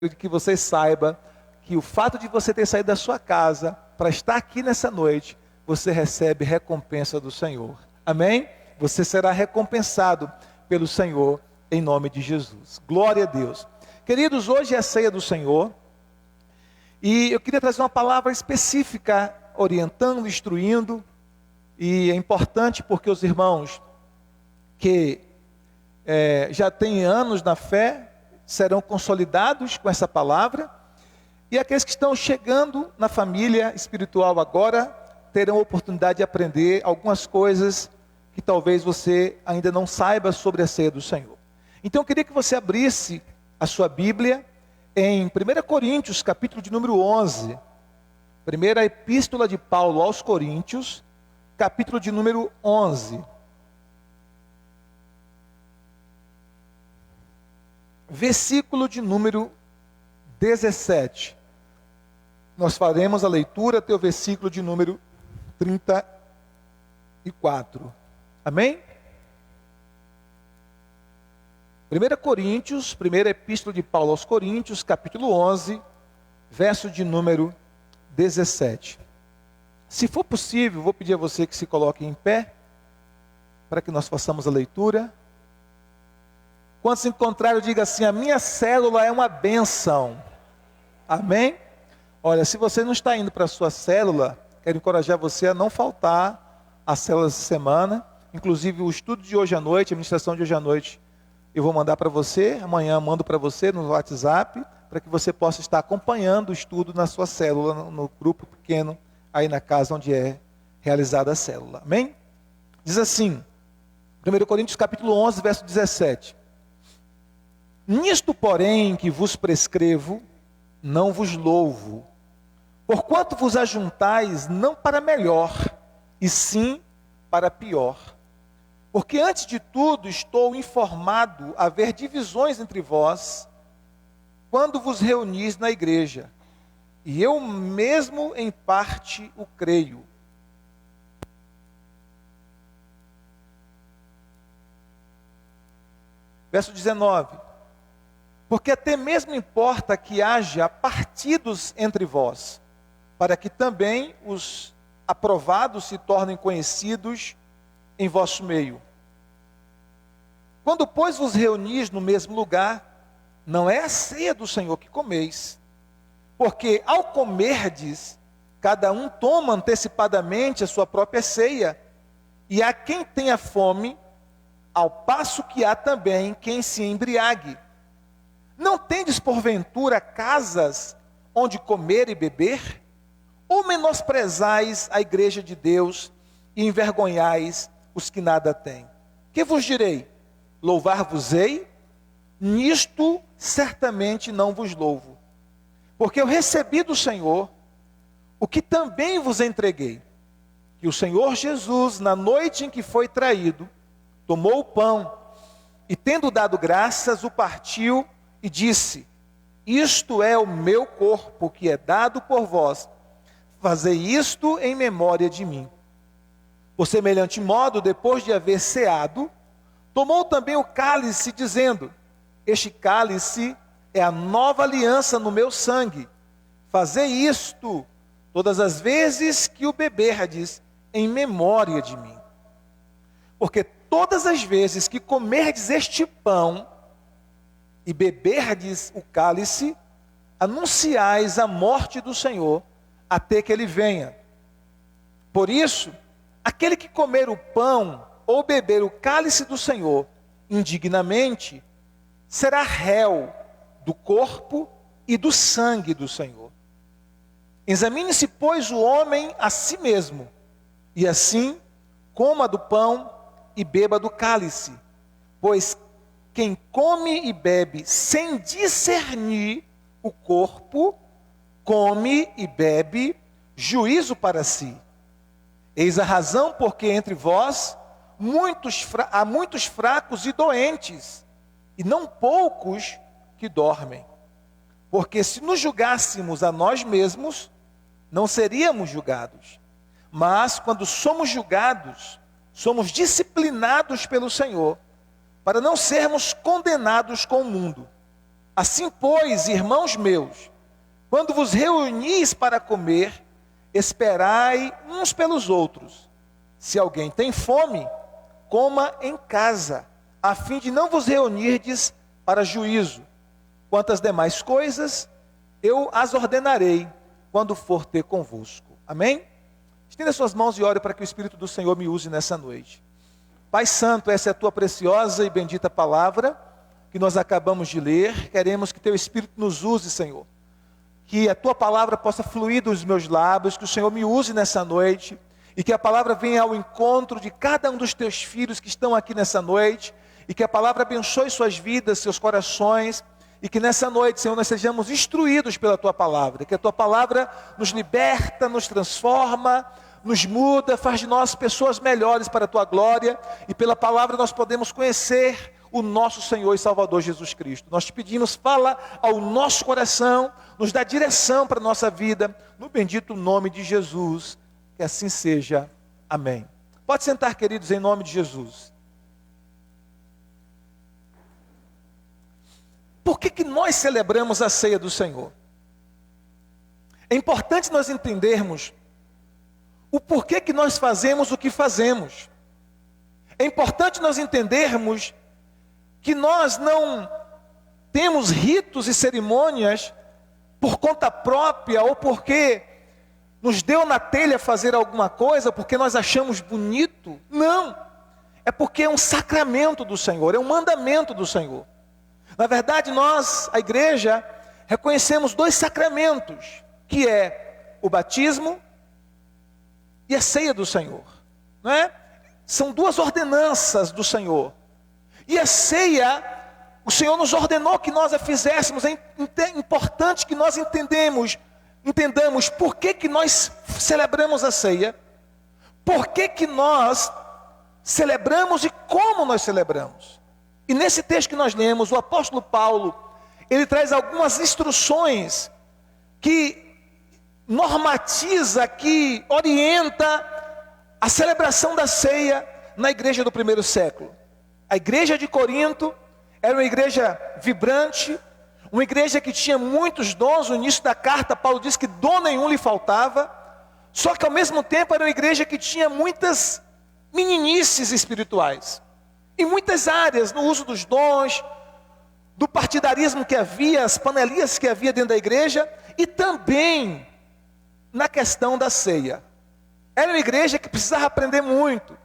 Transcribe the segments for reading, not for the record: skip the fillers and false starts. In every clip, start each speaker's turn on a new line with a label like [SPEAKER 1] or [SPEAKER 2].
[SPEAKER 1] que você saiba que o fato de você ter saído da sua casa para estar aqui nessa noite, você recebe recompensa do Senhor. Amém? Você será recompensado pelo Senhor em nome de Jesus. Glória a Deus. Queridos, hoje é a ceia do Senhor e eu queria trazer uma palavra específica, orientando, instruindo, e é importante porque os irmãos que já têm anos na fé serão consolidados com essa palavra, e aqueles que estão chegando na família espiritual agora terão a oportunidade de aprender algumas coisas que talvez você ainda não saiba sobre a ceia do Senhor. Então eu queria que você abrisse a sua Bíblia em 1 Coríntios, capítulo de número 11, primeira epístola de Paulo aos Coríntios, capítulo de número 11. Versículo de número 17. Nós faremos a leitura até o versículo de número 34. Amém? 1 Coríntios, primeira epístola de Paulo aos Coríntios, capítulo 11, verso de número 17. Se for possível, vou pedir a você que se coloque em pé, para que nós façamos a leitura. Quando se encontraram, diga assim: a minha célula é uma bênção. Amém? Olha, se você não está indo para a sua célula, quero encorajar você a não faltar às células de semana. Inclusive o estudo de hoje à noite, a ministração de hoje à noite, eu vou mandar para você, amanhã mando para você no WhatsApp, para que você possa estar acompanhando o estudo na sua célula, no grupo pequeno, aí na casa onde é realizada a célula. Amém? Diz assim, 1 Coríntios capítulo 11, verso 17. Nisto, porém, que vos prescrevo, não vos louvo, porquanto vos ajuntais não para melhor, e sim para pior. Porque antes de tudo estou informado haver divisões entre vós, quando vos reunis na igreja, e eu mesmo em parte o creio. Verso 19. Porque até mesmo importa que haja partidos entre vós, para que também os aprovados se tornem conhecidos em vosso meio. Quando, pois, vos reunis no mesmo lugar, não é a ceia do Senhor que comeis, porque ao comerdes, cada um toma antecipadamente a sua própria ceia, e há quem tenha fome, ao passo que há também quem se embriague. Não tendes porventura casas onde comer e beber? Ou menosprezais a igreja de Deus e envergonhais os que nada têm? Que vos direi? Louvar-vos-ei? Nisto certamente não vos louvo. Porque eu recebi do Senhor o que também vos entreguei. Que o Senhor Jesus, na noite em que foi traído, tomou o pão e, tendo dado graças, o partiu e disse: isto é o meu corpo que é dado por vós, fazei isto em memória de mim. Por semelhante modo, depois de haver ceado, tomou também o cálice, dizendo: este cálice é a nova aliança no meu sangue, fazei isto todas as vezes que o beberdes em memória de mim. Porque todas as vezes que comerdes este pão e beberdes o cálice, anunciais a morte do Senhor, até que ele venha. Por isso, aquele que comer o pão ou beber o cálice do Senhor indignamente, será réu do corpo e do sangue do Senhor. Examine-se, pois, o homem a si mesmo, e assim coma do pão e beba do cálice, pois quem come e bebe sem discernir o corpo, come e bebe juízo para si. Eis a razão porque entre vós há muitos fracos e doentes, e não poucos que dormem. Porque se nos julgássemos a nós mesmos, não seríamos julgados. Mas quando somos julgados, somos disciplinados pelo Senhor, para não sermos condenados com o mundo. Assim, pois, irmãos meus, quando vos reunis para comer, esperai uns pelos outros. Se alguém tem fome, coma em casa, a fim de não vos reunirdes para juízo. Quanto às demais coisas, eu as ordenarei quando for ter convosco. Amém? Estenda suas mãos e ore para que o Espírito do Senhor me use nessa noite. Pai Santo, essa é a tua preciosa e bendita palavra que nós acabamos de ler. Queremos que teu Espírito nos use, Senhor. Que a tua palavra possa fluir dos meus lábios, que o Senhor me use nessa noite, e que a palavra venha ao encontro de cada um dos teus filhos que estão aqui nessa noite, e que a palavra abençoe suas vidas, seus corações, e que nessa noite, Senhor, nós sejamos instruídos pela tua palavra, que a tua palavra nos liberta, nos transforma, nos muda, faz de nós pessoas melhores para a tua glória, e pela palavra nós podemos conhecer o nosso Senhor e Salvador Jesus Cristo. Nós te pedimos, fala ao nosso coração, nos dá direção para a nossa vida, no bendito nome de Jesus, que assim seja. Amém. Pode sentar, queridos, em nome de Jesus. Por que nós celebramos a ceia do Senhor? É importante nós entendermos o porquê que nós fazemos o que fazemos. É importante nós entendermos que nós não temos ritos e cerimônias por conta própria ou porque nos deu na telha fazer alguma coisa, porque nós achamos bonito. Não, é porque é um sacramento do Senhor, é um mandamento do Senhor. Na verdade, nós, a igreja, reconhecemos dois sacramentos, que é o batismo e a ceia do Senhor, não é? São duas ordenanças do Senhor. E a ceia, o Senhor nos ordenou que nós a fizéssemos. É importante que nós entendamos por que nós celebramos a ceia, por que nós celebramos e como nós celebramos. E nesse texto que nós lemos, o apóstolo Paulo, ele traz algumas instruções que normatiza, que orienta a celebração da ceia na igreja do primeiro século. A igreja de Corinto era uma igreja vibrante, uma igreja que tinha muitos dons. No início da carta, Paulo diz que dom nenhum lhe faltava, só que ao mesmo tempo era uma igreja que tinha muitas meninices espirituais, em muitas áreas, no uso dos dons, do partidarismo que havia, as panelias que havia dentro da igreja, e também na questão da ceia. Era uma igreja que precisava aprender muito.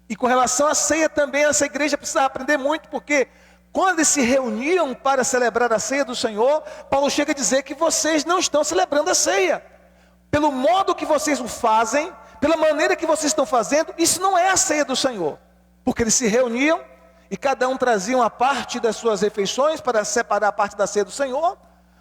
[SPEAKER 1] E com relação à ceia também, essa igreja precisava aprender muito, porque quando eles se reuniam para celebrar a ceia do Senhor, Paulo chega a dizer que vocês não estão celebrando a ceia. Pelo modo que vocês o fazem, pela maneira que vocês estão fazendo, isso não é a ceia do Senhor. Porque eles se reuniam e cada um trazia uma parte das suas refeições para separar a parte da ceia do Senhor.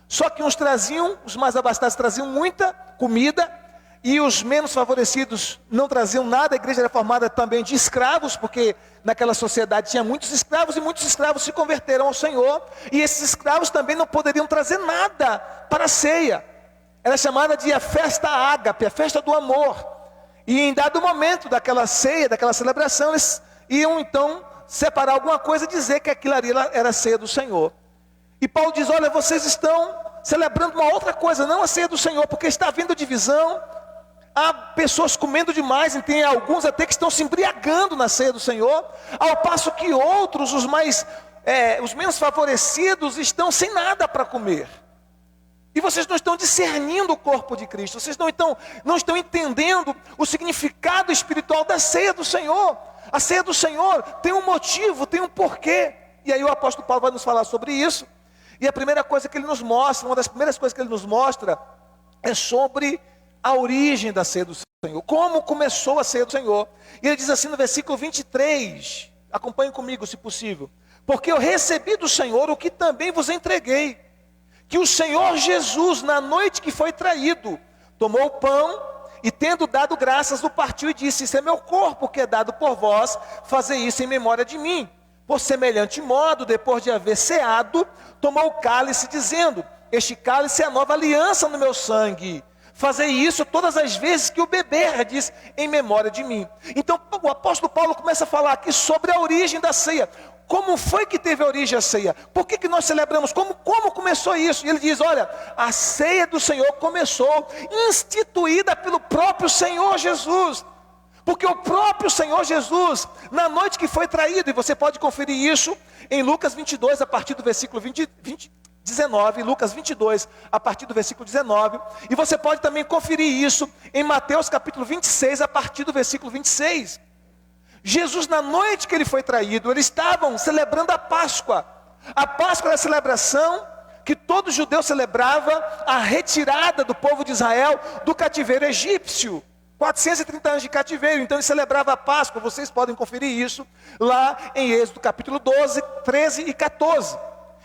[SPEAKER 1] Só que uns traziam, os mais abastados traziam muita comida, e os menos favorecidos não traziam nada. A igreja era formada também de escravos, porque naquela sociedade tinha muitos escravos, e muitos escravos se converteram ao Senhor, e esses escravos também não poderiam trazer nada para a ceia. Era chamada de a festa ágape, a festa do amor. E em dado momento daquela ceia, daquela celebração, eles iam então separar alguma coisa e dizer que aquilo ali era a ceia do Senhor. E Paulo diz, olha, vocês estão celebrando uma outra coisa, não a ceia do Senhor, porque está havendo divisão. Há pessoas comendo demais, e tem alguns até que estão se embriagando na ceia do Senhor, ao passo que outros, os menos favorecidos, estão sem nada para comer. E vocês não estão discernindo o corpo de Cristo, vocês não estão entendendo o significado espiritual da ceia do Senhor. A ceia do Senhor tem um motivo, tem um porquê. E aí o apóstolo Paulo vai nos falar sobre isso. E a primeira coisa que ele nos mostra, uma das primeiras coisas que ele nos mostra, é sobre a origem da ceia do Senhor. Como começou a ceia do Senhor. E ele diz assim no versículo 23, acompanhe comigo se possível. Porque eu recebi do Senhor o que também vos entreguei, que o Senhor Jesus, na noite que foi traído, tomou o pão e, tendo dado graças, o partiu e disse, isso é meu corpo que é dado por vós, fazei isso em memória de mim. Por semelhante modo, depois de haver ceado, tomou o cálice, dizendo, este cálice é a nova aliança no meu sangue. Fazei isso todas as vezes que o beberdes em memória de mim. Então o apóstolo Paulo começa a falar aqui sobre a origem da ceia. como foi que teve origem a ceia? Por que nós celebramos? Como começou isso? E ele diz, olha, a ceia do Senhor começou instituída pelo próprio Senhor Jesus. Porque o próprio Senhor Jesus, na noite que foi traído, e você pode conferir isso em Lucas 22, a partir do versículo 19, Lucas 22, a partir do versículo 19, e você pode também conferir isso em Mateus capítulo 26, a partir do versículo 26. Jesus, na noite que ele foi traído, eles estavam celebrando a Páscoa. A Páscoa era a celebração que todo judeu celebrava, a retirada do povo de Israel do cativeiro egípcio. 430 anos de cativeiro, então ele celebrava a Páscoa. Vocês podem conferir isso lá em Êxodo capítulo 12, 13 e 14.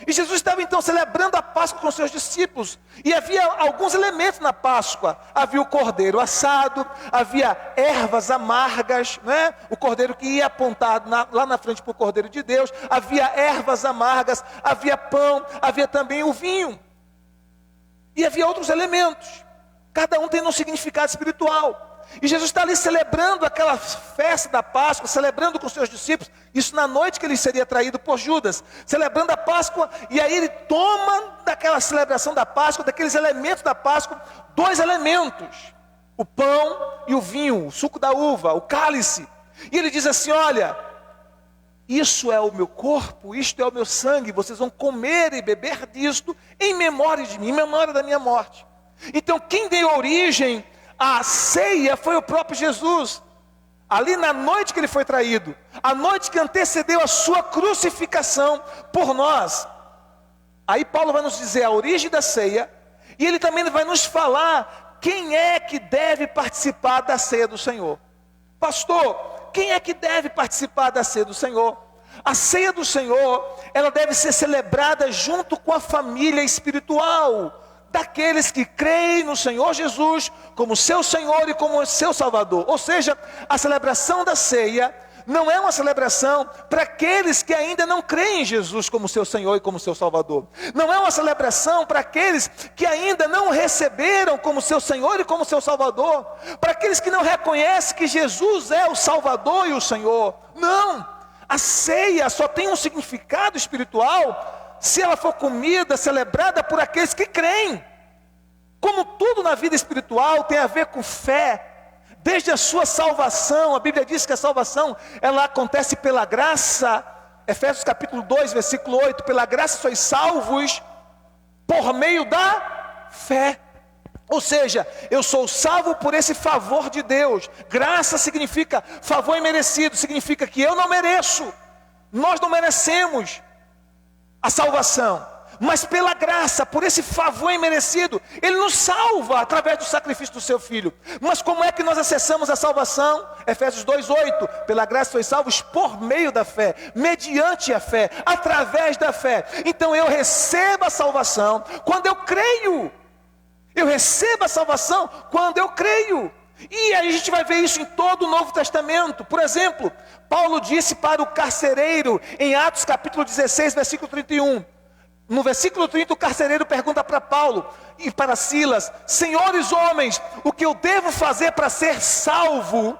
[SPEAKER 1] E Jesus estava então celebrando a Páscoa com seus discípulos. E havia alguns elementos na Páscoa. Havia o cordeiro assado, havia ervas amargas, né? O cordeiro que ia apontado lá na frente para o cordeiro de Deus. Havia ervas amargas, havia pão, havia também o vinho. E havia outros elementos. Cada um tem um significado espiritual. E Jesus está ali celebrando aquela festa da Páscoa, celebrando com seus discípulos, isso na noite que ele seria traído por Judas, celebrando a Páscoa, e aí ele toma daquela celebração da Páscoa, daqueles elementos da Páscoa, 2 elementos, o pão e o vinho, o suco da uva, o cálice, e ele diz assim, olha, isso é o meu corpo, isto é o meu sangue, vocês vão comer e beber disto em memória de mim, em memória da minha morte. Então quem deu origem a ceia foi o próprio Jesus, ali na noite que ele foi traído, a noite que antecedeu a sua crucificação por nós. Aí Paulo vai nos dizer a origem da ceia, e ele também vai nos falar quem é que deve participar da ceia do Senhor. Pastor, quem é que deve participar da ceia do Senhor? A ceia do Senhor, ela deve ser celebrada junto com a família espiritual daqueles que creem no Senhor Jesus como seu Senhor e como seu Salvador. Ou seja, a celebração da ceia não é uma celebração para aqueles que ainda não creem em Jesus como seu Senhor e como seu Salvador. Não é uma celebração para aqueles que ainda não receberam como seu Senhor e como seu Salvador. Para aqueles que não reconhecem que Jesus é o Salvador e o Senhor. Não, a ceia só tem um significado espiritual se ela for comida, celebrada por aqueles que creem. Como tudo na vida espiritual tem a ver com fé, desde a sua salvação, a Bíblia diz que a salvação, ela acontece pela graça, Efésios capítulo 2, versículo 8, pela graça sois salvos, por meio da fé. Ou seja, eu sou salvo por esse favor de Deus. Graça significa favor imerecido, significa que eu não mereço, nós não merecemos a salvação, mas pela graça, por esse favor imerecido, Ele nos salva através do sacrifício do seu Filho. Mas como é que nós acessamos a salvação? Efésios 2:8, pela graça sois salvos por meio da fé, mediante a fé, através da fé. Então eu recebo a salvação quando eu creio. Eu recebo a salvação quando eu creio. E aí a gente vai ver isso em todo o Novo Testamento. Por exemplo, Paulo disse para o carcereiro em Atos capítulo 16, versículo 31. No versículo 30 o carcereiro pergunta para Paulo e para Silas: senhores homens, o que eu devo fazer para ser salvo?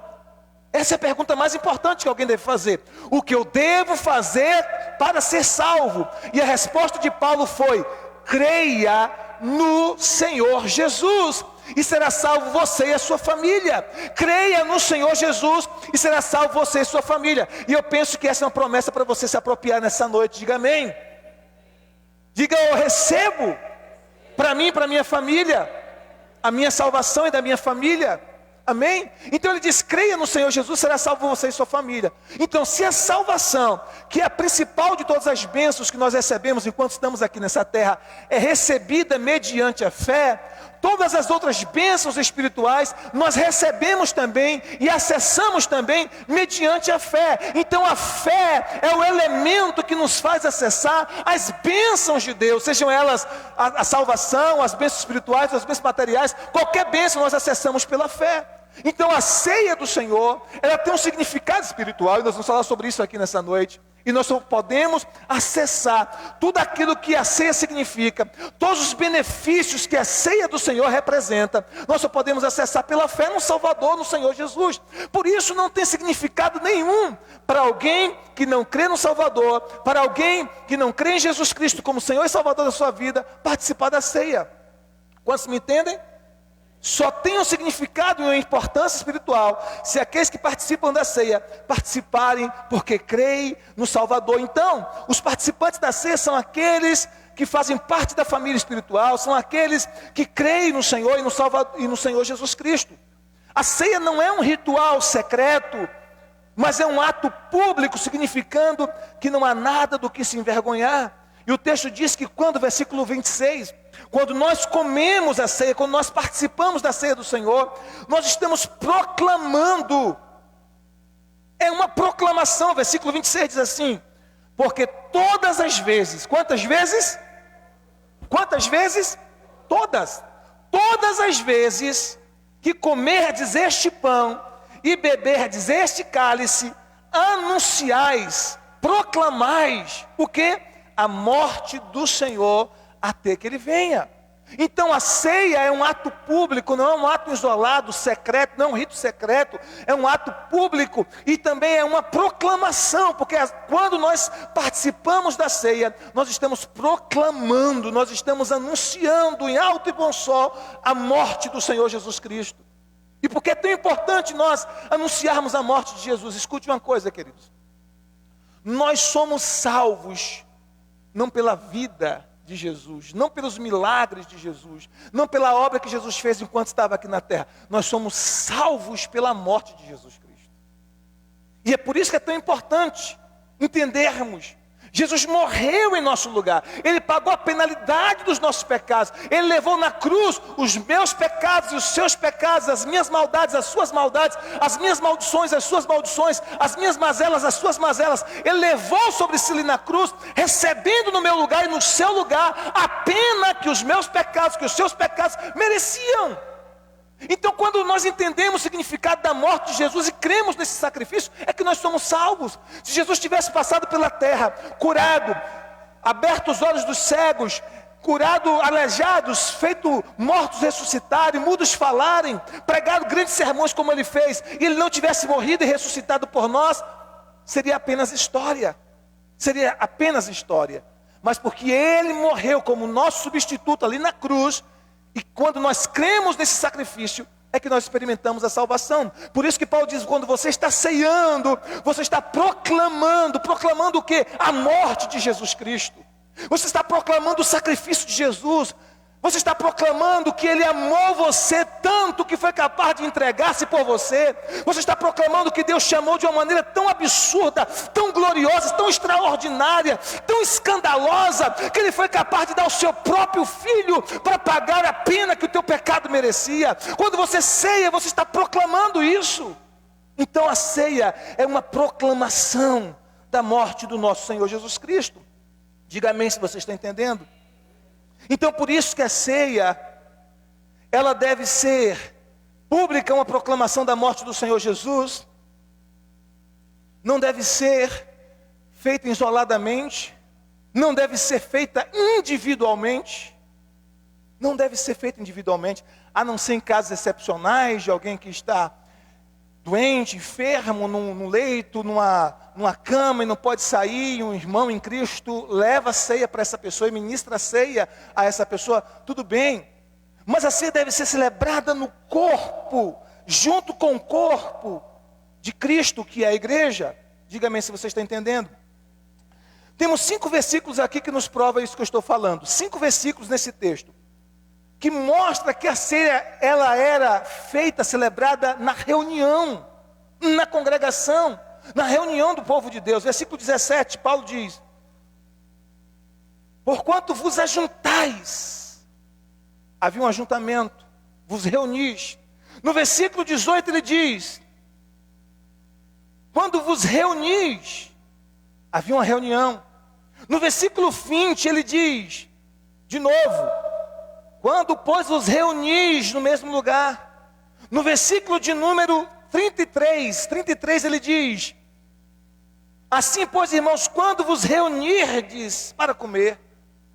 [SPEAKER 1] Essa é a pergunta mais importante que alguém deve fazer. O que eu devo fazer para ser salvo? E a resposta de Paulo foi: creia no Senhor Jesus e será salvo você e a sua família. Creia no Senhor Jesus e será salvo você e sua família. E eu penso que essa é uma promessa para você se apropriar nessa noite. Diga amém. Diga: eu recebo para mim e para minha família a minha salvação e da minha família. Amém? Então ele diz: creia no Senhor Jesus, será salvo você e sua família. Então, se a salvação, que é a principal de todas as bênçãos que nós recebemos enquanto estamos aqui nessa terra, é recebida mediante a fé, todas as outras bênçãos espirituais nós recebemos também e acessamos também mediante a fé. Então a fé é o elemento que nos faz acessar as bênçãos de Deus, sejam elas a salvação, as bênçãos espirituais, as bênçãos materiais, qualquer bênção nós acessamos pela fé. Então a ceia do Senhor, ela tem um significado espiritual, e nós vamos falar sobre isso aqui nessa noite. E nós só podemos acessar tudo aquilo que a ceia significa, todos os benefícios que a ceia do Senhor representa, nós só podemos acessar pela fé no Salvador, no Senhor Jesus. Por isso não tem significado nenhum para alguém que não crê no Salvador, para alguém que não crê em Jesus Cristo como Senhor e Salvador da sua vida, participar da ceia. Quantos me entendem? Só tem um significado e uma importância espiritual se aqueles que participam da ceia participarem porque creem no Salvador. Então, os participantes da ceia são aqueles que fazem parte da família espiritual, são aqueles que creem no Senhor e no Salvador e no Senhor Jesus Cristo. A ceia não é um ritual secreto, mas é um ato público, significando que não há nada do que se envergonhar. E o texto diz que versículo 26, quando nós comemos a ceia, quando nós participamos da ceia do Senhor, nós estamos proclamando, é uma proclamação. Versículo 26 diz assim: porque todas as vezes, quantas vezes? Quantas vezes? Todas as vezes que comerdes este pão e beberdes este cálice, anunciais, proclamais, o quê? A morte do Senhor até que Ele venha. Então a ceia é um ato público, não é um ato isolado, secreto, não é um rito secreto, é um ato público e também é uma proclamação, porque quando nós participamos da ceia, nós estamos proclamando, nós estamos anunciando em alto e bom som a morte do Senhor Jesus Cristo. E por que é tão importante nós anunciarmos a morte de Jesus? Escute uma coisa, queridos. Nós somos salvos não pela vida de Jesus, não pelos milagres de Jesus, não pela obra que Jesus fez enquanto estava aqui na terra. Nós somos salvos pela morte de Jesus Cristo. E é por isso que é tão importante entendermos. Jesus morreu em nosso lugar, Ele pagou a penalidade dos nossos pecados, Ele levou na cruz os meus pecados e os seus pecados, as minhas maldades, as suas maldades, as minhas maldições, as suas maldições, as minhas mazelas, as suas mazelas. Ele levou sobre si ali na cruz, recebendo no meu lugar e no seu lugar a pena que os meus pecados, que os seus pecados mereciam. Então, quando nós entendemos o significado da morte de Jesus e cremos nesse sacrifício, é que nós somos salvos. Se Jesus tivesse passado pela terra, curado, aberto os olhos dos cegos, curado aleijados, feito mortos ressuscitarem, mudos falarem, pregado grandes sermões como Ele fez, e Ele não tivesse morrido e ressuscitado por nós, seria apenas história. Seria apenas história. Mas porque Ele morreu como nosso substituto ali na cruz, e quando nós cremos nesse sacrifício, é que nós experimentamos a salvação. Por isso que Paulo diz, quando você está ceando, você está proclamando o quê? A morte de Jesus Cristo. Você está proclamando o sacrifício de Jesus. Você está proclamando que Ele amou você tanto que foi capaz de entregar-se por você. Você está proclamando que Deus chamou de uma maneira tão absurda, tão gloriosa, tão extraordinária, tão escandalosa, que Ele foi capaz de dar o seu próprio Filho para pagar a pena que o teu pecado merecia. Quando você ceia, você está proclamando isso. Então a ceia é uma proclamação da morte do nosso Senhor Jesus Cristo. Diga amém se você está entendendo. Então por isso que a ceia, ela deve ser pública, uma proclamação da morte do Senhor Jesus. Não deve ser feita isoladamente, não deve ser feita individualmente. Não deve ser feita individualmente, a não ser em casos excepcionais de alguém que está doente, enfermo, num leito, numa cama e não pode sair, um irmão em Cristo leva a ceia para essa pessoa e ministra a ceia a essa pessoa, tudo bem. Mas a ceia deve ser celebrada no corpo, junto com o corpo de Cristo, que é a igreja. Diga-me se você está entendendo. Temos 5 versículos aqui que nos prova isso que eu estou falando. 5 versículos nesse texto, que mostra que a ceia, ela era feita, celebrada na reunião, na congregação, na reunião do povo de Deus. Versículo 17, Paulo diz: porquanto vos ajuntais, havia um ajuntamento, vos reunis. No versículo 18 ele diz: quando vos reunis, havia uma reunião. No versículo 20 ele diz, de novo: quando, pois, vos reunis no mesmo lugar. No versículo de número 33 ele diz: Assim, pois, irmãos, quando vos reunirdes para comer,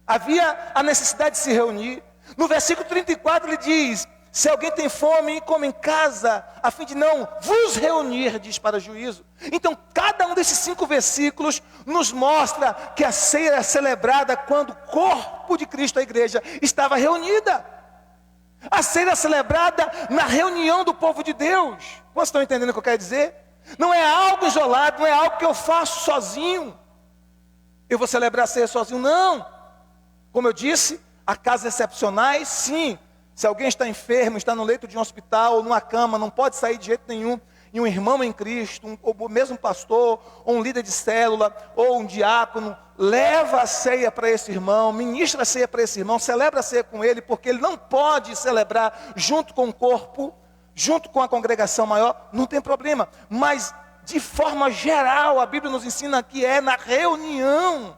[SPEAKER 1] havia a necessidade de se reunir. No versículo 34 ele diz: se alguém tem fome, come em casa, a fim de não vos reunirdes para juízo. Então, cada um desses 5 versículos nos mostra que a ceia era celebrada quando o corpo de Cristo, a igreja, estava reunida. A ceia era celebrada na reunião do povo de Deus. Vocês estão entendendo o que eu quero dizer? Não é algo isolado, não é algo que eu faço sozinho. Eu vou celebrar a ceia sozinho, não. Como eu disse, há casos excepcionais, sim. Se alguém está enfermo, está no leito de um hospital, ou numa cama, não pode sair de jeito nenhum, e um irmão em Cristo, ou mesmo um pastor, ou um líder de célula, ou um diácono, leva a ceia para esse irmão, ministra a ceia para esse irmão, celebra a ceia com ele, porque ele não pode celebrar junto com o corpo, junto com a congregação maior, não tem problema. Mas, de forma geral, a Bíblia nos ensina que é na reunião.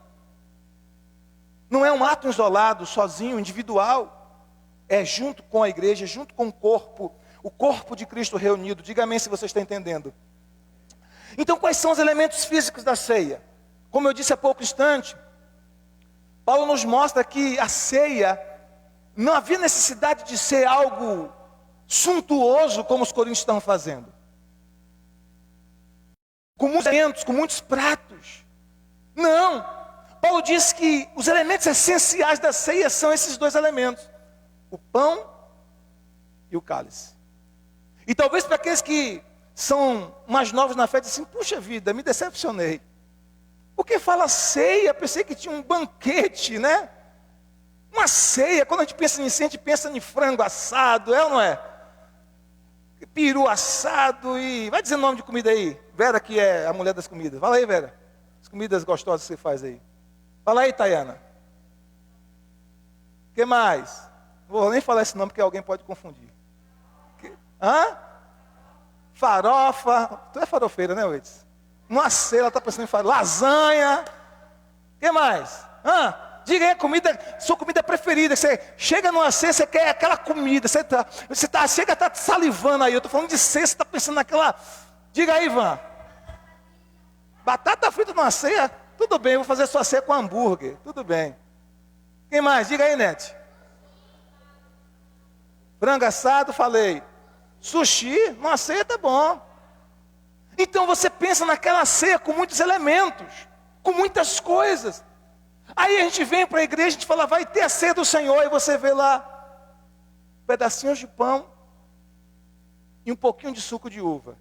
[SPEAKER 1] Não é um ato isolado, sozinho, individual. É junto com a igreja, junto com o corpo de Cristo reunido. Diga amém se você está entendendo. Então, quais são os elementos físicos da ceia? Como eu disse há pouco instante, Paulo nos mostra que a ceia não havia necessidade de ser algo suntuoso como os coríntios estão fazendo. Com muitos elementos, com muitos pratos. Não. Paulo diz que os elementos essenciais da ceia são esses 2 elementos: o pão e o cálice. E talvez para aqueles que são mais novos na fé, dizem assim: puxa vida, me decepcionei. Porque fala ceia, pensei que tinha um banquete, né? Uma ceia, quando a gente pensa nisso, a gente pensa em frango assado, é ou não é? Peru assado e... vai dizendo o nome de comida aí. Vera, que é a mulher das comidas. Fala aí, Vera. As comidas gostosas que você faz aí. Fala aí, Tayana. O que mais? Não vou nem falar esse nome porque alguém pode confundir. Hã? Farofa. Tu é farofeira, né, Oites? Uma ceia, ela está pensando em farofa. Lasanha. O que mais? Hã? Diga aí a comida, sua comida preferida. Você chega numa ceia, você quer aquela comida. Chega, está salivando aí. Eu estou falando de ceia, você está pensando naquela... Diga aí, Ivan. Batata frita numa ceia? Tudo bem, eu vou fazer sua ceia com hambúrguer. Tudo bem. Quem mais? Diga aí, Nete. Frango assado, falei. Sushi, numa ceia tá bom. Então você pensa naquela ceia com muitos elementos, com muitas coisas. Aí a gente vem para a igreja, a gente fala, vai ter a ceia do Senhor, e você vê lá pedacinhos de pão e um pouquinho de suco de uva.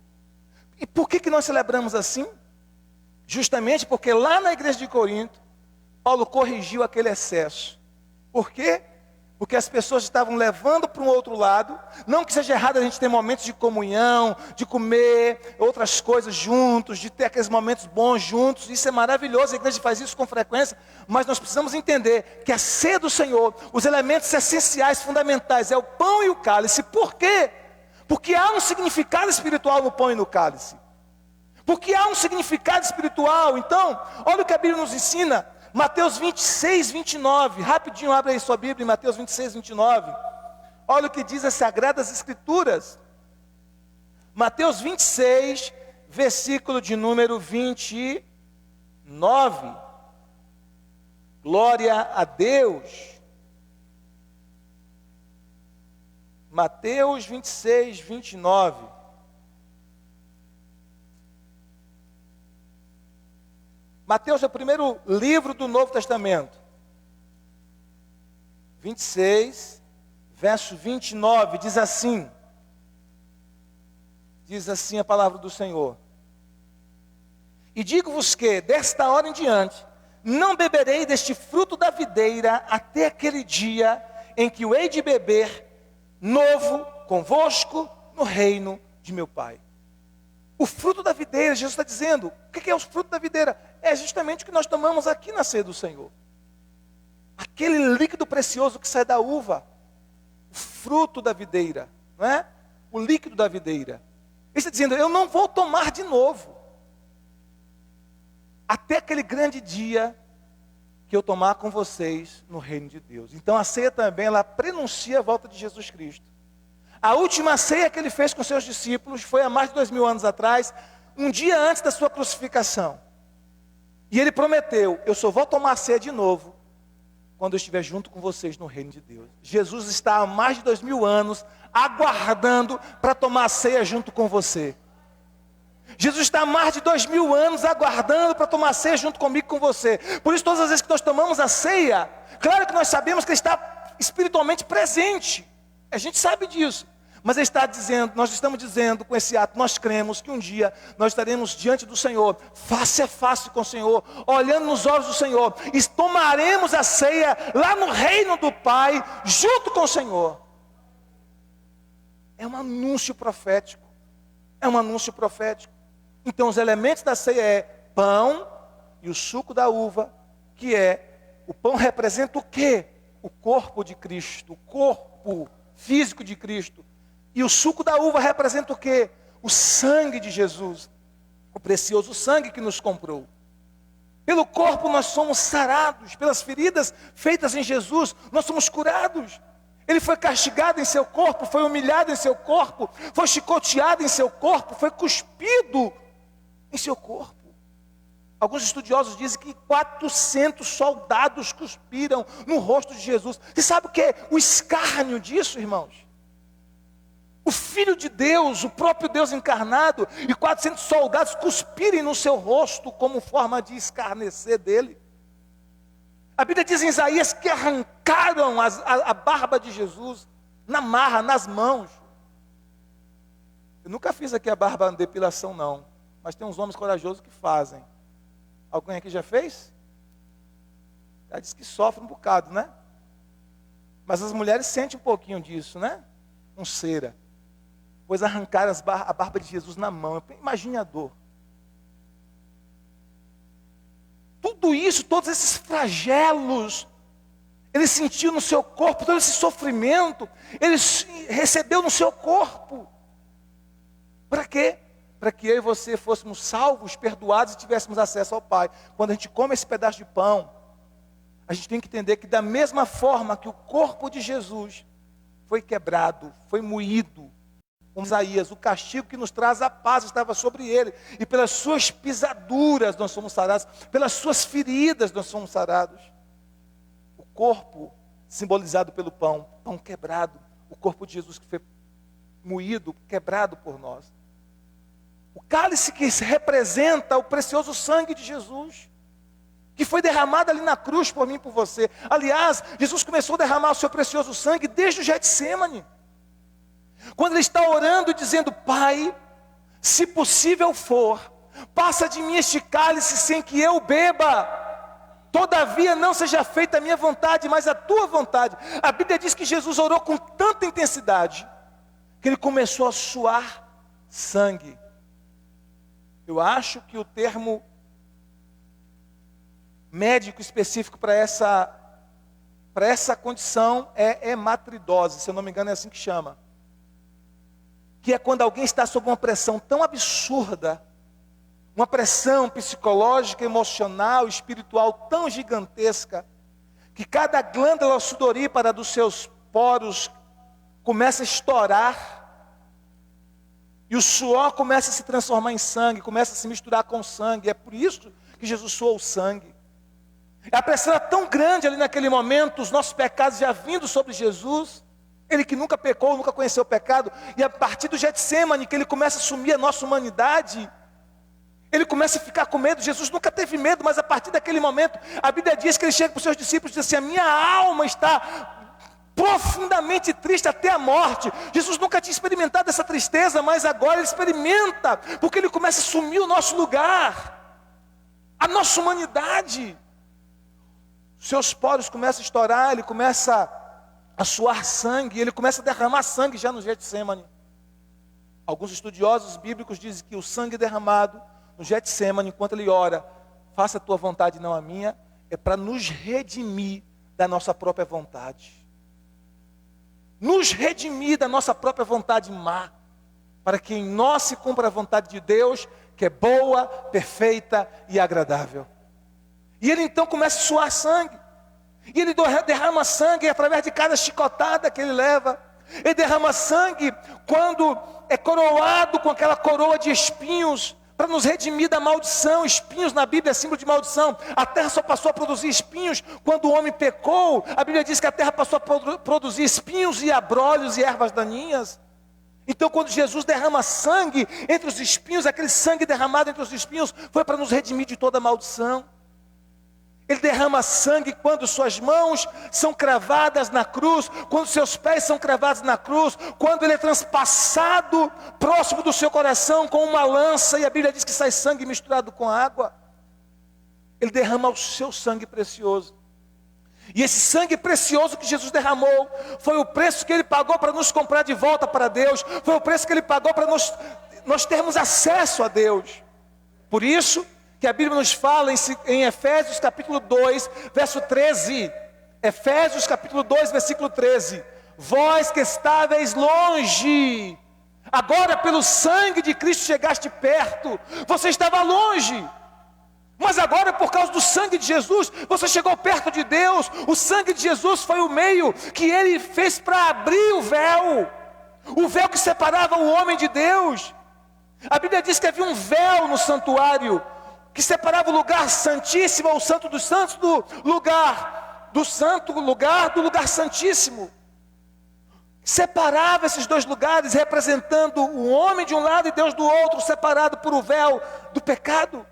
[SPEAKER 1] E por que nós celebramos assim? Justamente porque lá na igreja de Corinto, Paulo corrigiu aquele excesso. Por quê? Porque as pessoas estavam levando para um outro lado. Não que seja errado a gente ter momentos de comunhão, de comer outras coisas juntos, de ter aqueles momentos bons juntos. Isso é maravilhoso, a igreja faz isso com frequência. Mas nós precisamos entender que a ceia do Senhor, os elementos essenciais, fundamentais, é o pão e o cálice. Por quê? Porque há um significado espiritual no pão e no cálice. Porque há um significado espiritual. Então, olha o que a Bíblia nos ensina. Mateus 26, 29, rapidinho abre aí sua Bíblia, em Mateus 26, 29. Olha o que diz as Sagradas Escrituras. Mateus 26, versículo de número 29. Glória a Deus. Mateus 26, 29. Mateus é o primeiro livro do Novo Testamento. 26, verso 29, diz assim a palavra do Senhor. E digo-vos que, desta hora em diante, não beberei deste fruto da videira, até aquele dia em que o hei de beber, novo, convosco, no reino de meu Pai. O fruto da videira, Jesus está dizendo, o que é o fruto da videira? É justamente o que nós tomamos aqui na ceia do Senhor. Aquele líquido precioso que sai da uva. O fruto da videira, não é? O líquido da videira. Ele está dizendo, eu não vou tomar de novo. Até aquele grande dia que eu tomar com vocês no reino de Deus. Então a ceia também, ela prenuncia a volta de Jesus Cristo. A última ceia que ele fez com seus discípulos foi há mais de 2000 anos atrás, um dia antes da sua crucificação. E ele prometeu: eu só vou tomar ceia de novo quando eu estiver junto com vocês no reino de Deus. Jesus está há mais de 2000 anos aguardando para tomar ceia junto com você. Jesus está há mais de 2000 anos aguardando para tomar ceia junto comigo e com você. Por isso, todas as vezes que nós tomamos a ceia, claro que nós sabemos que Ele está espiritualmente presente. A gente sabe disso. Mas Ele está dizendo, nós estamos dizendo com esse ato, nós cremos que um dia nós estaremos diante do Senhor, face a face com o Senhor, olhando nos olhos do Senhor, e tomaremos a ceia lá no reino do Pai, junto com o Senhor. É um anúncio profético. É um anúncio profético. Então os elementos da ceia é pão e o suco da uva, que é, o pão representa o quê? O corpo de Cristo, o corpo físico de Cristo. E o suco da uva representa o quê? O sangue de Jesus, o precioso sangue que nos comprou. Pelo corpo nós somos sarados, pelas feridas feitas em Jesus, nós somos curados. Ele foi castigado em seu corpo, foi humilhado em seu corpo, foi chicoteado em seu corpo, foi cuspido em seu corpo. Alguns estudiosos dizem que 400 soldados cuspiram no rosto de Jesus. Você sabe o que é o escárnio disso, irmãos? O Filho de Deus, o próprio Deus encarnado, e 400 soldados cuspirem no seu rosto como forma de escarnecer dele. A Bíblia diz em Isaías que arrancaram a barba de Jesus na marra, nas mãos. Eu nunca fiz aqui a barba depilação não, mas tem uns homens corajosos que fazem. Alguém aqui já fez? Já disse que sofre um bocado, né? Mas as mulheres sentem um pouquinho disso, né? Com cera. Pois arrancaram a barba de Jesus na mão. Imagine a dor. Tudo isso, todos esses flagelos, ele sentiu no seu corpo, todo esse sofrimento, ele recebeu no seu corpo. Para quê? Para que eu e você fôssemos salvos, perdoados e tivéssemos acesso ao Pai. Quando a gente come esse pedaço de pão, a gente tem que entender que da mesma forma que o corpo de Jesus foi quebrado, foi moído, como Isaías, o castigo que nos traz a paz estava sobre ele, e pelas suas pisaduras nós somos sarados, pelas suas feridas nós somos sarados. O corpo simbolizado pelo pão, pão quebrado, o corpo de Jesus que foi moído, quebrado por nós. O cálice que representa o precioso sangue de Jesus, que foi derramado ali na cruz por mim e por você. Aliás, Jesus começou a derramar o seu precioso sangue desde o Getsêmani. Quando ele está orando e dizendo: Pai, se possível for, passa de mim este cálice sem que eu beba. Todavia não seja feita a minha vontade, mas a tua vontade. A Bíblia diz que Jesus orou com tanta intensidade que ele começou a suar sangue. Eu acho que o termo médico específico para essa condição é hematridose, se eu não me engano é assim que chama. Que é quando alguém está sob uma pressão tão absurda, uma pressão psicológica, emocional, espiritual tão gigantesca, que cada glândula sudorípara dos seus poros começa a estourar, e o suor começa a se transformar em sangue, começa a se misturar com sangue. É por isso que Jesus suou o sangue. A pressão era tão grande ali naquele momento, os nossos pecados já vindo sobre Jesus, ele que nunca pecou, nunca conheceu o pecado, e a partir do Getsêmani, que ele começa a assumir a nossa humanidade, ele começa a ficar com medo. Jesus nunca teve medo, mas a partir daquele momento, a Bíblia diz que ele chega para os seus discípulos e diz assim: a minha alma está profundamente triste até a morte. Jesus nunca tinha experimentado essa tristeza, mas agora ele experimenta, porque ele começa a assumir o nosso lugar, a nossa humanidade. Seus poros começam a estourar, ele começa a suar sangue, ele começa a derramar sangue já no Getsêmani. Alguns estudiosos bíblicos dizem que o sangue derramado no Getsêmani, enquanto ele ora, faça a tua vontade, não a minha, é para nos redimir da nossa própria vontade. Nos redimir da nossa própria vontade má, para que em nós se cumpra a vontade de Deus, que é boa, perfeita e agradável. E ele então começa a suar sangue. E ele derrama sangue através de cada chicotada que ele leva. Ele derrama sangue quando é coroado com aquela coroa de espinhos, para nos redimir da maldição. Espinhos na Bíblia é símbolo de maldição. A terra só passou a produzir espinhos quando o homem pecou. A Bíblia diz que a terra passou a produzir espinhos e abrolhos e ervas daninhas. Então, quando Jesus derrama sangue entre os espinhos, aquele sangue derramado entre os espinhos foi para nos redimir de toda maldição. Ele derrama sangue quando suas mãos são cravadas na cruz, quando seus pés são cravados na cruz, quando ele é transpassado próximo do seu coração com uma lança, e a Bíblia diz que sai sangue misturado com água. Ele derrama o seu sangue precioso. E esse sangue precioso que Jesus derramou foi o preço que ele pagou para nos comprar de volta para Deus, foi o preço que ele pagou para nós termos acesso a Deus. Por isso que a Bíblia nos fala em Efésios capítulo 2, verso 13. Efésios capítulo 2, versículo 13. Vós que estáveis longe, agora pelo sangue de Cristo chegaste perto. Você estava longe, mas agora por causa do sangue de Jesus, você chegou perto de Deus. O sangue de Jesus foi o meio que ele fez para abrir o véu que separava o homem de Deus. A Bíblia diz que havia um véu no santuário, que separava o lugar santíssimo, ou o santo dos santos, do santo lugar do lugar santíssimo. Separava esses dois lugares, representando o homem de um lado e Deus do outro, separado por o véu do pecado.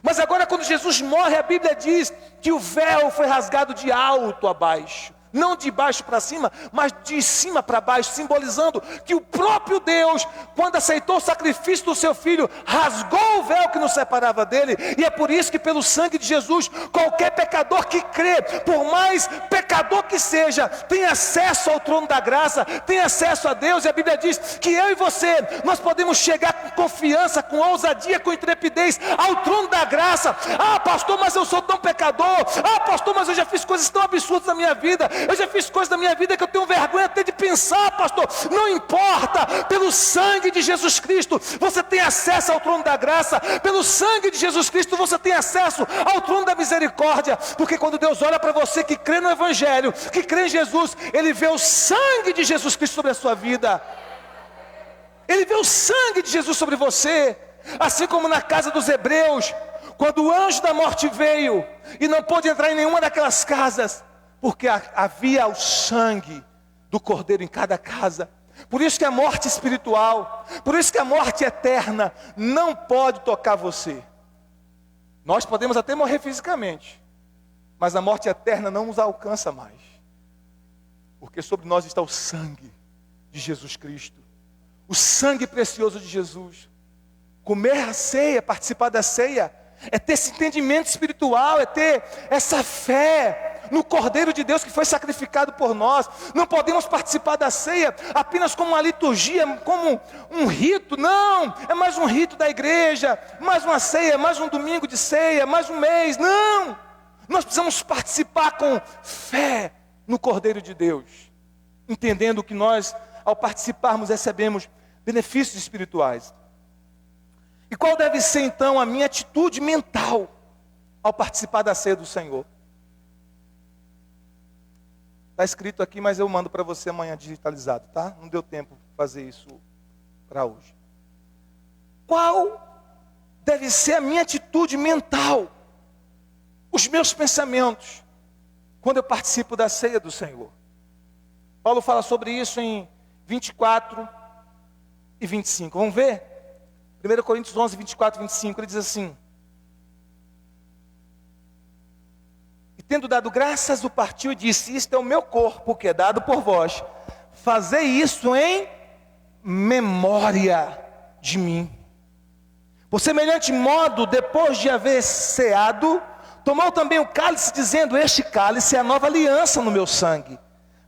[SPEAKER 1] Mas agora, quando Jesus morre, a Bíblia diz que o véu foi rasgado de alto a baixo. Não de baixo para cima, mas de cima para baixo, simbolizando que o próprio Deus, quando aceitou o sacrifício do seu Filho, rasgou o véu que nos separava dele. E é por isso que pelo sangue de Jesus, qualquer pecador que crê, por mais pecador que seja, tem acesso ao trono da graça, tem acesso a Deus. E a Bíblia diz que eu e você, nós podemos chegar com confiança, com ousadia, com intrepidez ao trono da graça. Ah, pastor, mas eu sou tão pecador. Ah, pastor, mas eu já fiz coisas tão absurdas na minha vida. Eu já fiz coisas da minha vida que eu tenho vergonha até de pensar, pastor. Não importa, pelo sangue de Jesus Cristo, você tem acesso ao trono da graça. Pelo sangue de Jesus Cristo, você tem acesso ao trono da misericórdia. Porque quando Deus olha para você que crê no Evangelho, que crê em Jesus, Ele vê o sangue de Jesus Cristo sobre a sua vida. Ele vê o sangue de Jesus sobre você. Assim como na casa dos hebreus, quando o anjo da morte veio e não pôde entrar em nenhuma daquelas casas, porque havia o sangue do Cordeiro em cada casa. Por isso que a morte espiritual, por isso que a morte eterna não pode tocar você. Nós podemos até morrer fisicamente, mas a morte eterna não nos alcança mais, porque sobre nós está o sangue de Jesus Cristo, o sangue precioso de Jesus. Comer a ceia, participar da ceia, é ter esse entendimento espiritual, é ter essa fé no Cordeiro de Deus que foi sacrificado por nós. Não podemos participar da ceia apenas como uma liturgia, como um rito. Não, é mais um rito da igreja, mais uma ceia, mais um domingo de ceia, mais um mês. Não, nós precisamos participar com fé no Cordeiro de Deus, entendendo que nós, ao participarmos, recebemos benefícios espirituais. E qual deve ser então a minha atitude mental ao participar da ceia do Senhor? Está escrito aqui, mas eu mando para você amanhã digitalizado, tá? Não deu tempo de fazer isso para hoje. Qual deve ser a minha atitude mental? Os meus pensamentos, quando eu participo da ceia do Senhor. Paulo fala sobre isso em 24 e 25. Vamos ver? 1 Coríntios 11, 24 e 25, ele diz assim: e tendo dado graças, o partiu e disse: isto é o meu corpo, que é dado por vós. Fazei isso em memória de mim. Por semelhante modo, depois de haver ceado, tomou também o cálice, dizendo: este cálice é a nova aliança no meu sangue.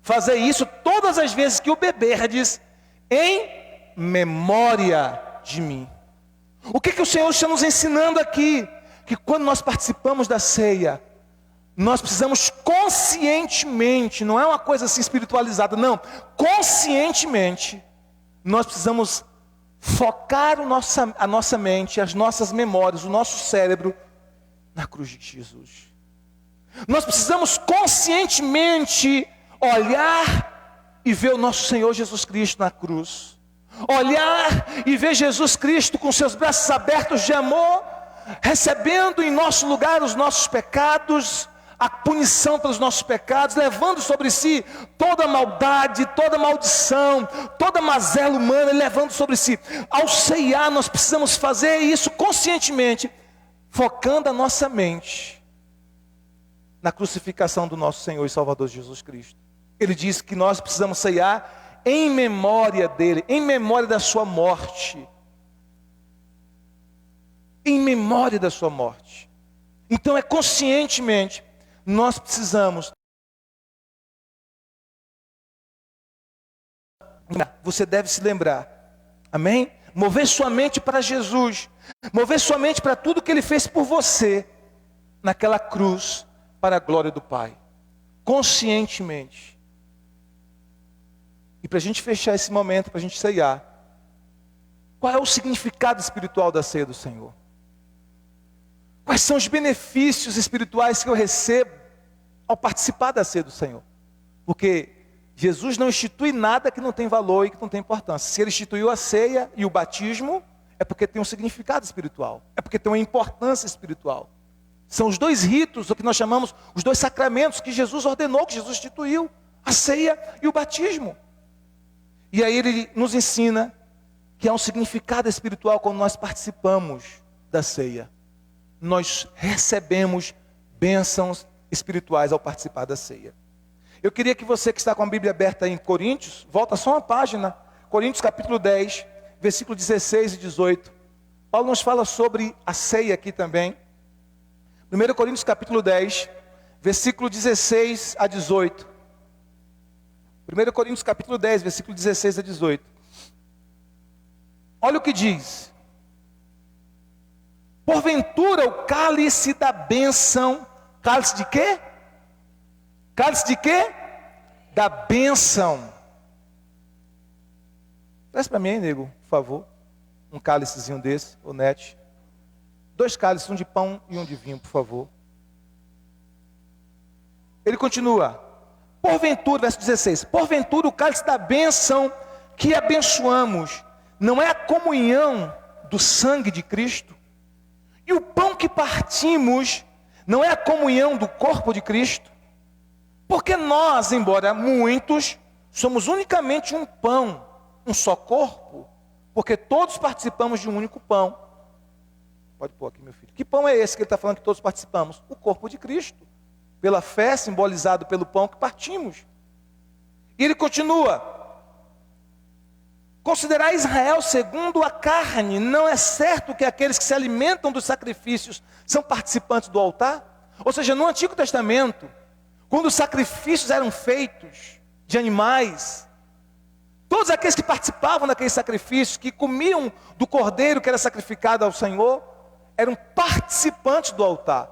[SPEAKER 1] Fazei isso todas as vezes que o beberdes, em memória de mim. O que o Senhor está nos ensinando aqui? Que quando nós participamos da ceia, nós precisamos conscientemente, não é uma coisa assim espiritualizada, não, conscientemente, nós precisamos focar a nossa mente, as nossas memórias, o nosso cérebro na cruz de Jesus. Nós precisamos conscientemente olhar e ver o nosso Senhor Jesus Cristo na cruz. Olhar e ver Jesus Cristo com seus braços abertos de amor, recebendo em nosso lugar os nossos pecados, a punição pelos nossos pecados, levando sobre si toda maldade, toda maldição, toda mazela humana, levando sobre si. Ao ceiar, nós precisamos fazer isso conscientemente, focando a nossa mente na crucificação do nosso Senhor e Salvador Jesus Cristo. Ele diz que nós precisamos ceiar em memória dele, em memória da sua morte. Em memória da sua morte. Então é conscientemente, nós precisamos. Você deve se lembrar, amém? Mover sua mente para Jesus, mover sua mente para tudo que Ele fez por você, naquela cruz, para a glória do Pai, conscientemente. E para a gente fechar esse momento, para a gente ceiar, qual é o significado espiritual da ceia do Senhor? Quais são os benefícios espirituais que eu recebo ao participar da ceia do Senhor? Porque Jesus não institui nada que não tem valor e que não tem importância. Se Ele instituiu a ceia e o batismo, é porque tem um significado espiritual, é porque tem uma importância espiritual. São os dois ritos, o que nós chamamos, os dois sacramentos que Jesus ordenou, que Jesus instituiu, a ceia e o batismo. E aí Ele nos ensina que há um significado espiritual quando nós participamos da ceia. Nós recebemos bênçãos espirituais ao participar da ceia. Eu queria que você que está com a Bíblia aberta aí em Coríntios, volta só uma página, Coríntios capítulo 10, versículo 16 e 18. Paulo nos fala sobre a ceia aqui também. 1 Coríntios capítulo 10, versículo 16 a 18. 1 Coríntios capítulo 10, versículo 16 a 18. Olha o que diz. Porventura o cálice da bênção, cálice de quê? Cálice de quê? Da bênção. Traz para mim aí, nego, por favor. Um cálicezinho desse, ô Nete. 2 cálices, um de pão e um de vinho, por favor. Ele continua. Porventura, verso 16. Porventura o cálice da bênção que abençoamos não é a comunhão do sangue de Cristo? E o pão que partimos não é a comunhão do corpo de Cristo? Porque nós, embora muitos, somos unicamente um pão, um só corpo, porque todos participamos de um único pão. Pode pôr aqui, meu filho. Que pão é esse que ele está falando que todos participamos? O corpo de Cristo, pela fé simbolizado pelo pão que partimos. E ele continua. Considerar Israel segundo a carne, não é certo que aqueles que se alimentam dos sacrifícios são participantes do altar? Ou seja, no Antigo Testamento, quando os sacrifícios eram feitos de animais, todos aqueles que participavam daqueles sacrifícios, que comiam do cordeiro que era sacrificado ao Senhor, eram participantes do altar.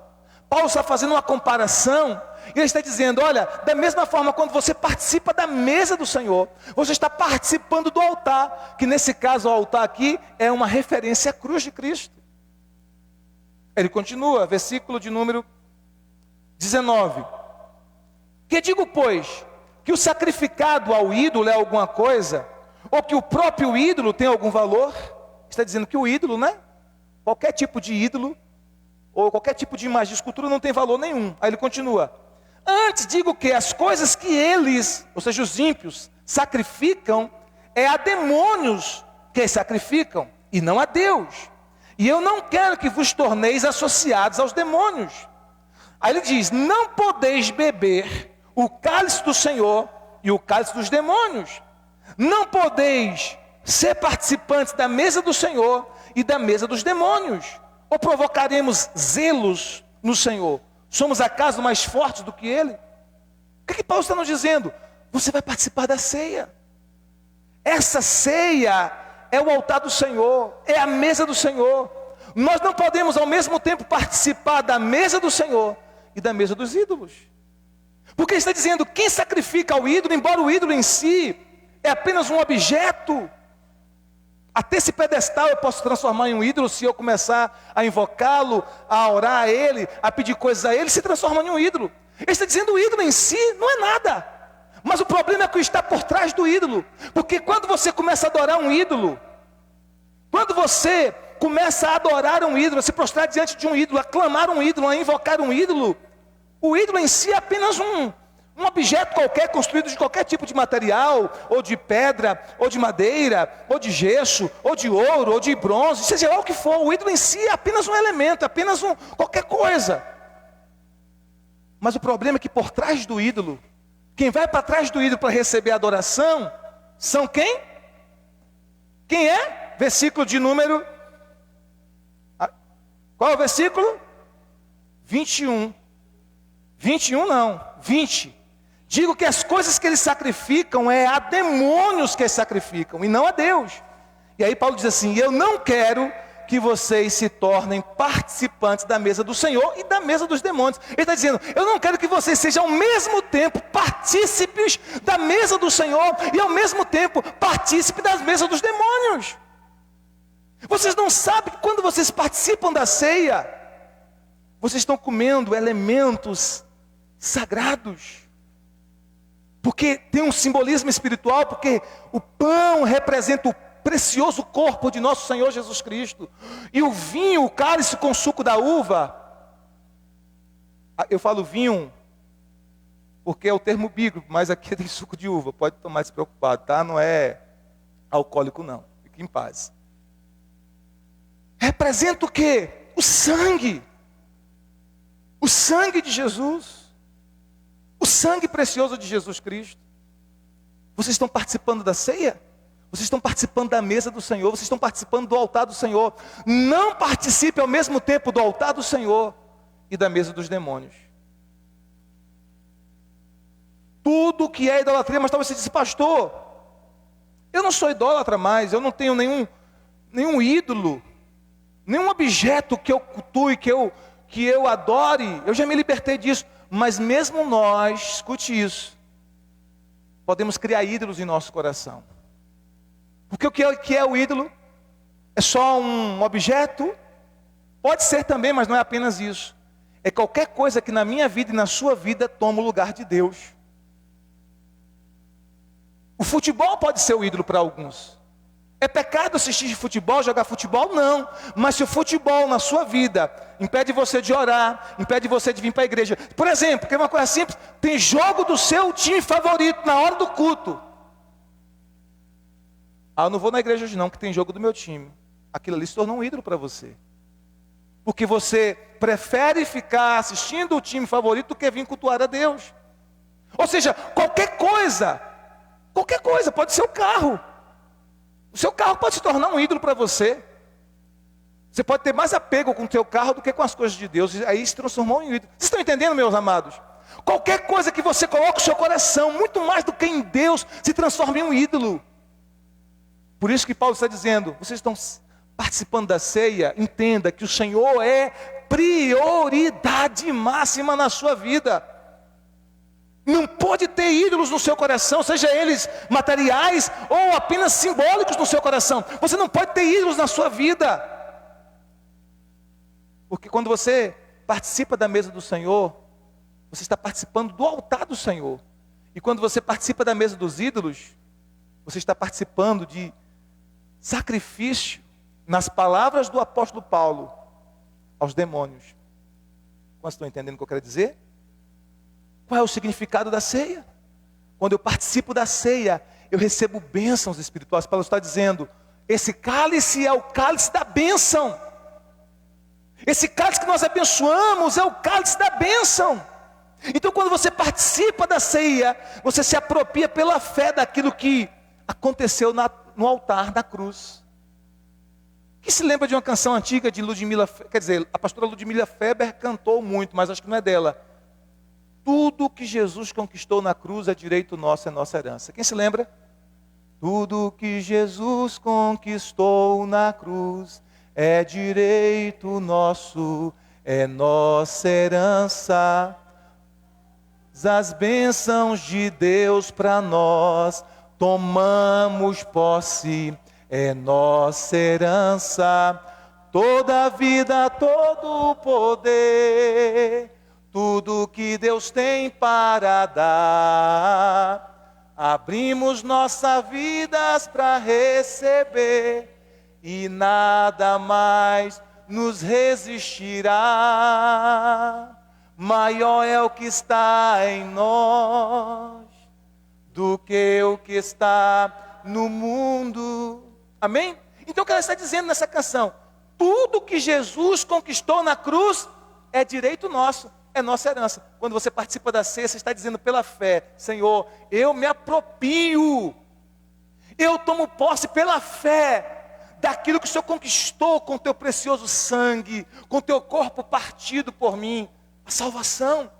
[SPEAKER 1] Paulo está fazendo uma comparação, e ele está dizendo, olha, da mesma forma quando você participa da mesa do Senhor, você está participando do altar, que nesse caso o altar aqui é uma referência à cruz de Cristo. Ele continua, versículo de número 19. Que digo, pois, que o sacrificado ao ídolo é alguma coisa, ou que o próprio ídolo tem algum valor? Está dizendo que o ídolo, né? Qualquer tipo de ídolo, ou qualquer tipo de imagem de escultura não tem valor nenhum. Aí ele continua. Antes digo que as coisas que eles, ou seja, os ímpios, sacrificam, é a demônios que sacrificam, e não a Deus. E eu não quero que vos torneis associados aos demônios. Aí ele diz, não podeis beber o cálice do Senhor e o cálice dos demônios. Não podeis ser participantes da mesa do Senhor e da mesa dos demônios. Ou provocaremos zelos no Senhor? Somos acaso mais fortes do que Ele? O que Paulo está nos dizendo? Você vai participar da ceia. Essa ceia é o altar do Senhor, é a mesa do Senhor. Nós não podemos ao mesmo tempo participar da mesa do Senhor e da mesa dos ídolos. Porque ele está dizendo, quem sacrifica ao ídolo, embora o ídolo em si é apenas um objeto, até esse pedestal eu posso transformar em um ídolo se eu começar a invocá-lo, a orar a ele, a pedir coisas a ele, se transforma em um ídolo. Ele está dizendo, o ídolo em si não é nada. Mas o problema é que está por trás do ídolo. Porque quando você começa a adorar um ídolo, quando você começa a adorar um ídolo, a se prostrar diante de um ídolo, a clamar um ídolo, a invocar um ídolo, o ídolo em si é apenas um objeto qualquer, construído de qualquer tipo de material, ou de pedra, ou de madeira, ou de gesso, ou de ouro, ou de bronze, seja lá o que for. O ídolo em si é apenas um elemento, é apenas qualquer coisa. Mas o problema é que por trás do ídolo, quem vai para trás do ídolo para receber a adoração, são quem? Quem é? Versículo de número... Qual é o versículo? 21. 21 não, 20. Digo que as coisas que eles sacrificam é a demônios que eles sacrificam, e não a Deus. E aí Paulo diz assim: eu não quero que vocês se tornem participantes da mesa do Senhor e da mesa dos demônios. Ele está dizendo: eu não quero que vocês sejam ao mesmo tempo partícipes da mesa do Senhor e ao mesmo tempo partícipes das mesas dos demônios. Vocês não sabem que quando vocês participam da ceia, vocês estão comendo elementos sagrados. Porque tem um simbolismo espiritual, porque o pão representa o precioso corpo de nosso Senhor Jesus Cristo. E o vinho, o cálice com suco da uva, eu falo vinho porque é o termo bíblico, mas aqui tem suco de uva, pode tomar despreocupado, tá? Não é alcoólico não, fique em paz. Representa o quê? O sangue de Jesus. O sangue precioso de Jesus Cristo. Vocês estão participando da ceia? Vocês estão participando da mesa do Senhor? Vocês estão participando do altar do Senhor? Não participe ao mesmo tempo do altar do Senhor e da mesa dos demônios. Tudo que é idolatria, mas talvez você disse: pastor, eu não sou idólatra mais, eu não tenho nenhum ídolo, nenhum objeto que eu cultue, que eu adore, eu já me libertei disso. Mas mesmo nós, escute isso, podemos criar ídolos em nosso coração. Porque o que é o ídolo? É só um objeto? Pode ser também, mas não é apenas isso. É qualquer coisa que na minha vida e na sua vida toma o lugar de Deus. O futebol pode ser o ídolo para alguns. É pecado assistir futebol, jogar futebol? Não. Mas se o futebol na sua vida impede você de orar, impede você de vir para a igreja. Por exemplo, que é uma coisa simples, tem jogo do seu time favorito na hora do culto. Eu não vou na igreja hoje não, que tem jogo do meu time. Aquilo ali se tornou um ídolo para você. Porque você prefere ficar assistindo o time favorito do que vir cultuar a Deus. Ou seja, qualquer coisa, pode ser o carro. O seu carro pode se tornar um ídolo para você. Você pode ter mais apego com o seu carro do que com as coisas de Deus. E aí se transformou em ídolo. Vocês estão entendendo, meus amados? Qualquer coisa que você coloque o seu coração, muito mais do que em Deus, se transforma em um ídolo. Por isso que Paulo está dizendo: vocês estão participando da ceia, entenda que o Senhor é prioridade máxima na sua vida. Não pode ter ídolos no seu coração, seja eles materiais ou apenas simbólicos no seu coração. Você não pode ter ídolos na sua vida. Porque quando você participa da mesa do Senhor, você está participando do altar do Senhor. E quando você participa da mesa dos ídolos, você está participando de sacrifício, nas palavras do apóstolo Paulo, aos demônios. Quantos estão entendendo o que eu quero dizer? Qual é o significado da ceia? Quando eu participo da ceia, eu recebo bênçãos espirituais. Paulo está dizendo: esse cálice é o cálice da bênção. Esse cálice que nós abençoamos é o cálice da bênção. Então quando você participa da ceia, você se apropria pela fé daquilo que aconteceu no altar da cruz. Quem se lembra de uma canção antiga de Ludmila, quer dizer, a pastora Ludmila Feber cantou muito, mas acho que não é dela. Tudo que Jesus conquistou na cruz é direito nosso, é nossa herança. Quem se lembra? Tudo que Jesus conquistou na cruz é direito nosso, é nossa herança. As bênçãos de Deus para nós, tomamos posse, é nossa herança. Toda a vida, todo o poder, tudo que Deus tem para dar, abrimos nossas vidas para receber, e nada mais nos resistirá. Maior é o que está em nós do que o que está no mundo. Amém? Então o que ela está dizendo nessa canção? Tudo que Jesus conquistou na cruz é direito nosso, é nossa herança. Quando você participa da ceia, você está dizendo pela fé: Senhor, eu me aproprio, eu tomo posse pela fé daquilo que o Senhor conquistou com o teu precioso sangue, com o teu corpo partido por mim, a salvação.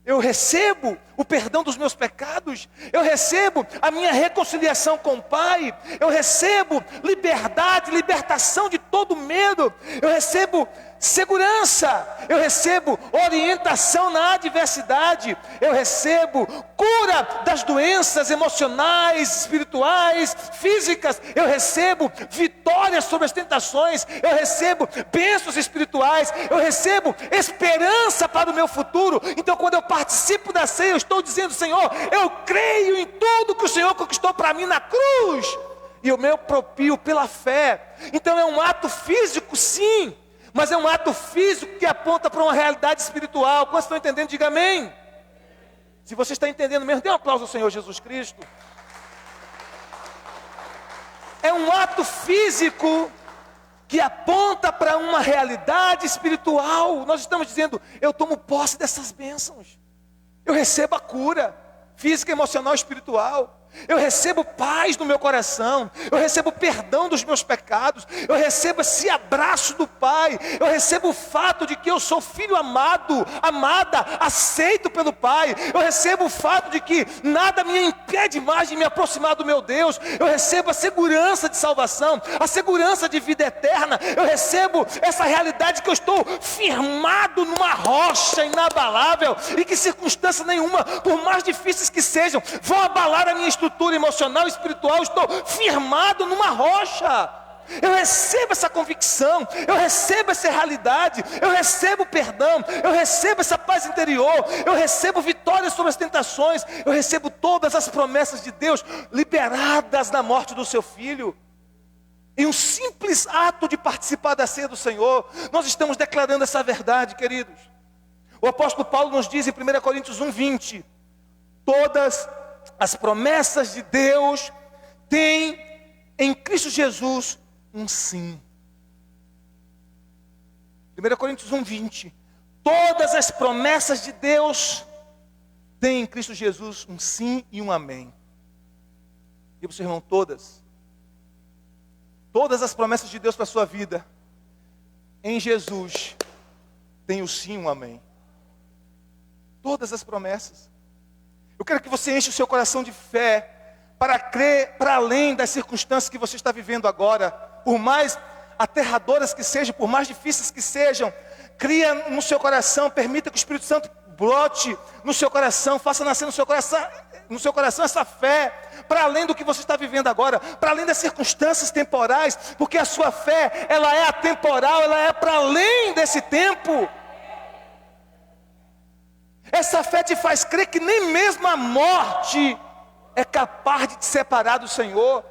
[SPEAKER 1] Eu recebo o perdão dos meus pecados, eu recebo a minha reconciliação com o Pai, eu recebo liberdade, libertação de todo medo, eu recebo segurança, eu recebo orientação na adversidade, eu recebo cura das doenças emocionais, espirituais, físicas, eu recebo vitórias sobre as tentações, eu recebo bênçãos espirituais, eu recebo esperança para o meu futuro. Então quando eu participo da ceia, eu estou dizendo: Senhor, eu creio em tudo que o Senhor conquistou para mim na cruz, e eu me aproprio pela fé. Então é um ato físico, sim, mas é um ato físico que aponta para uma realidade espiritual. Quantos estão entendendo? Diga amém. Se você está entendendo mesmo, dê um aplauso ao Senhor Jesus Cristo. É um ato físico que aponta para uma realidade espiritual. Nós estamos dizendo: eu tomo posse dessas bênçãos, eu recebo a cura física, emocional e espiritual. Eu recebo paz no meu coração, eu recebo perdão dos meus pecados, eu recebo esse abraço do Pai, eu recebo o fato de que eu sou filho amado, amada, aceito pelo Pai, eu recebo o fato de que nada me impede mais de me aproximar do meu Deus, eu recebo a segurança de salvação, a segurança de vida eterna, eu recebo essa realidade que eu estou firmado numa rocha inabalável, e que circunstância nenhuma, por mais difíceis que sejam, vão abalar a minha estrutura emocional e espiritual. Estou firmado numa rocha. Eu recebo essa convicção, eu recebo essa realidade, eu recebo perdão, eu recebo essa paz interior, eu recebo vitórias sobre as tentações, eu recebo todas as promessas de Deus liberadas na morte do seu Filho. Em um simples ato de participar da ceia do Senhor, nós estamos declarando essa verdade, queridos. O apóstolo Paulo nos diz em 1 Coríntios 1:20, todas as promessas de Deus têm em Cristo Jesus um sim. 1 Coríntios 1:20, todas as promessas de Deus têm em Cristo Jesus um sim e um amém. E para o seu irmão, todas as promessas de Deus para a sua vida, em Jesus, tem o sim e um amém. Todas as promessas. Eu quero que você enche o seu coração de fé para crer para além das circunstâncias que você está vivendo agora. Por mais aterradoras que sejam, por mais difíceis que sejam, cria no seu coração, permita que o Espírito Santo brote no seu coração, faça nascer no seu coração essa fé, para além do que você está vivendo agora, para além das circunstâncias temporais, porque a sua fé, ela é atemporal, ela é para além desse tempo. Essa fé te faz crer que nem mesmo a morte é capaz de te separar do Senhor.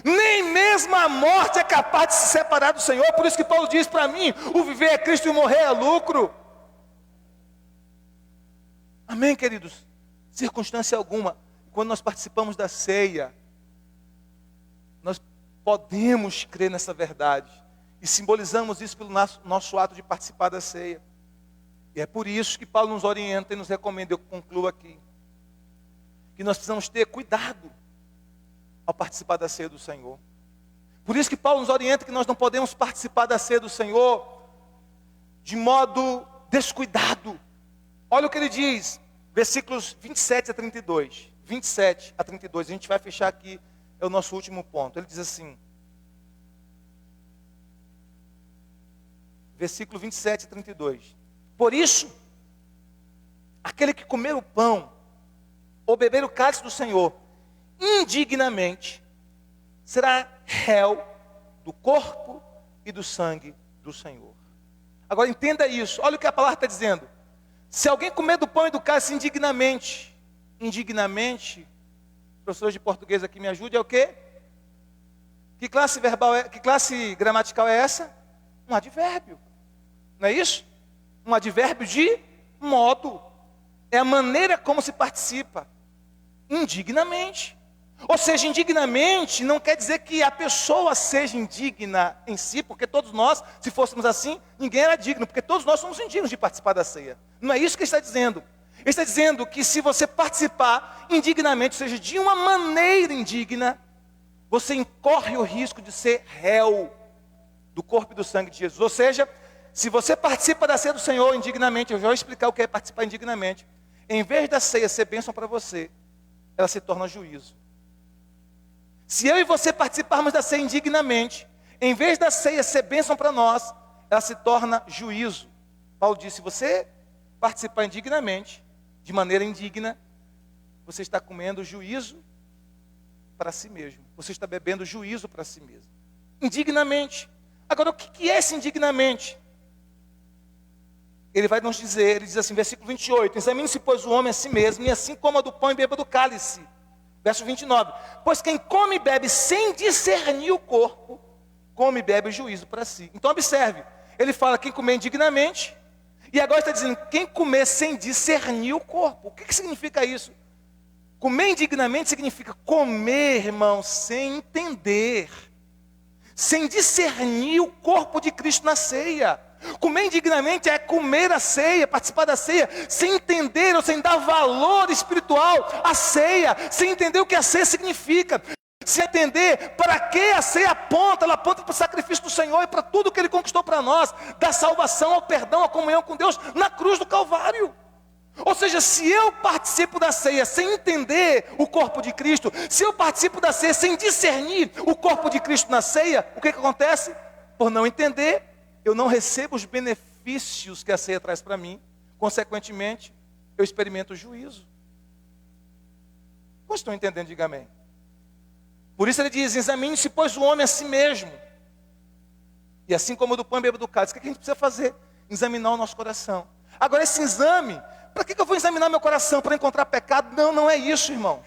[SPEAKER 1] Nem mesmo a morte é capaz de se separar do Senhor. Por isso que Paulo diz para mim: o viver é Cristo e o morrer é lucro. Amém, queridos? Circunstância alguma, quando nós participamos da ceia, nós podemos crer nessa verdade. E simbolizamos isso pelo nosso ato de participar da ceia. E é por isso que Paulo nos orienta e nos recomenda, eu concluo aqui, que nós precisamos ter cuidado ao participar da ceia do Senhor. Por isso que Paulo nos orienta que nós não podemos participar da ceia do Senhor de modo descuidado. Olha o que ele diz, versículos 27 a 32. 27 a 32, a gente vai fechar aqui, é o nosso último ponto. Ele diz assim, versículo 27 a 32. Por isso, aquele que comer o pão ou beber o cálice do Senhor indignamente será réu do corpo e do sangue do Senhor. Agora entenda isso, olha o que a palavra está dizendo. Se alguém comer do pão e do cálice indignamente professores de português aqui me ajudem, é o quê? Que classe verbal que classe gramatical é essa? Um advérbio. Não é isso? Um advérbio de modo. É a maneira como se participa. Indignamente. Ou seja, indignamente não quer dizer que a pessoa seja indigna em si, porque todos nós, se fôssemos assim, ninguém era digno, porque todos nós somos indignos de participar da ceia. Não é isso que ele está dizendo. Ele está dizendo que se você participar indignamente, ou seja, de uma maneira indigna, você incorre o risco de ser réu do corpo e do sangue de Jesus. Ou seja, se você participa da ceia do Senhor indignamente, eu já vou explicar o que é participar indignamente. Em vez da ceia ser bênção para você, ela se torna juízo. Se eu e você participarmos da ceia indignamente, em vez da ceia ser bênção para nós, ela se torna juízo. Paulo disse, se você participar indignamente, de maneira indigna, você está comendo juízo para si mesmo. Você está bebendo juízo para si mesmo. Indignamente. Agora, o que é esse indignamente? Ele vai nos dizer, ele diz assim, versículo 28, examine-se, pois, o homem a si mesmo, e assim coma do pão e beba do cálice. Verso 29, pois quem come e bebe sem discernir o corpo, come e bebe juízo para si. Então observe, ele fala quem comer indignamente, e agora está dizendo quem comer sem discernir o corpo. O que significa isso? Comer indignamente significa comer, irmão, sem entender, sem discernir o corpo de Cristo na ceia. Comer indignamente é comer a ceia, participar da ceia, sem entender ou sem dar valor espiritual à ceia, sem entender o que a ceia significa, sem entender para que a ceia aponta, ela aponta para o sacrifício do Senhor e para tudo que Ele conquistou para nós, da salvação ao perdão, à comunhão com Deus, na cruz do Calvário. Ou seja, se eu participo da ceia sem entender o corpo de Cristo, se eu participo da ceia sem discernir o corpo de Cristo na ceia, o que acontece? Por não entender, eu não recebo os benefícios que a ceia traz para mim, consequentemente, eu experimento o juízo. Vocês estão entendendo? Diga amém. Por isso ele diz, examine-se, pois, o homem a si mesmo. E assim como do pão e beba do cálice, o que a gente precisa fazer? Examinar o nosso coração. Agora esse exame, para que eu vou examinar meu coração? Para encontrar pecado? Não, não é isso, irmãos.